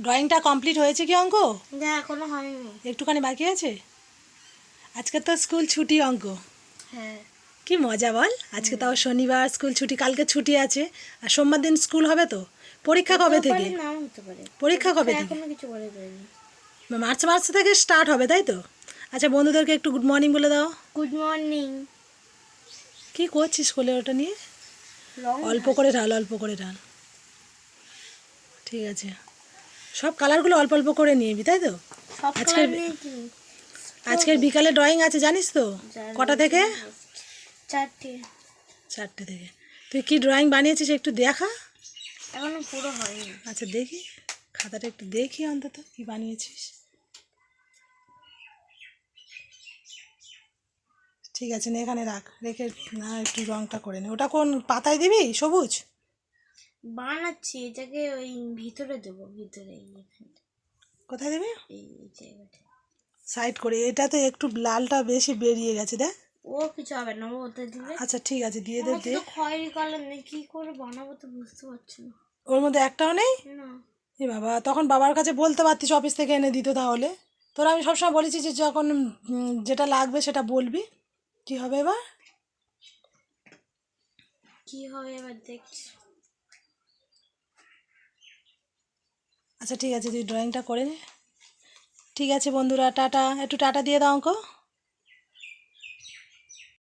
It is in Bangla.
ড্রয়িংটা কমপ্লিট হয়েছে কি অঙ্ক? না এখনো হয়নি, একটুখানি বাকি আছে। আজকে তো স্কুল ছুটি অঙ্ক। হ্যাঁ কি মজা বল, আজকে তাও শনিবার স্কুল ছুটি, কালকে ছুটি আছে আর সোমবার দিন স্কুল হবে। তো পরীক্ষা কবে থেকে? নাও হতে পারে। পরীক্ষা কবে থেকে? এখনো কিছু বলে দেয়নি। মার্চ থেকে স্টার্ট হবে তাই তো? আচ্ছা বন্ধুদেরকে একটু গুড মর্নিং বলে দাও। Good morning. কি করছিস স্কুলে ওটা নিয়ে? অল্প করে ঢাল। ঠিক আছে, সব কালারগুলো অল্প অল্প করে নিবি তাই তো? আজকের বিকালে ড্রয়িং আছে জানিস তো? কটা থেকে? 4টে থেকে। তুই কি ড্রয়িং বানিয়েছিস একটু দেখা। এখনো পুরো হয়নি। আচ্ছা দেখি খাতাটা একটু দেখি অন্তত কি বানিয়েছিস। ঠিক আছে, না এখানে রেখে না একটু রংটা করে নে। ওটা কোন পাতায় দিবি? সবুজ বানাচ্ছি, এটাকে ওই ভিতরে দেবো, ভিতরে কোথায় দিবি? এই জায়গাটা সাইড করে। এটা তো একটু লালটা বেশি বেরিয়ে গেছে দেখ। ও কিছু হবে না, ওতে দিলে। আচ্ছা ঠিক আছে দিয়ে দে। তো খয়েরি কালার নেই, কি করে বানাবো তো বুঝতে পারছি না। ওর মধ্যে একটাও নেই? না। এ বাবা, তখন বাবার কাছে বলতে পারতিস, অফিস থেকে এনে দিত তাহলে। তোরা আমি সবসময় বলেছি যে যখন যেটা লাগবে সেটা বলবি। কি হবে এবার? কি হবে এবার দেখছি। আচ্ছা ঠিক আছে, তুই ড্রয়িংটা করে নে। ঠিক আছে বন্ধুরা, টাটা। একটু টাটা দিয়ে দাও অঙ্ক।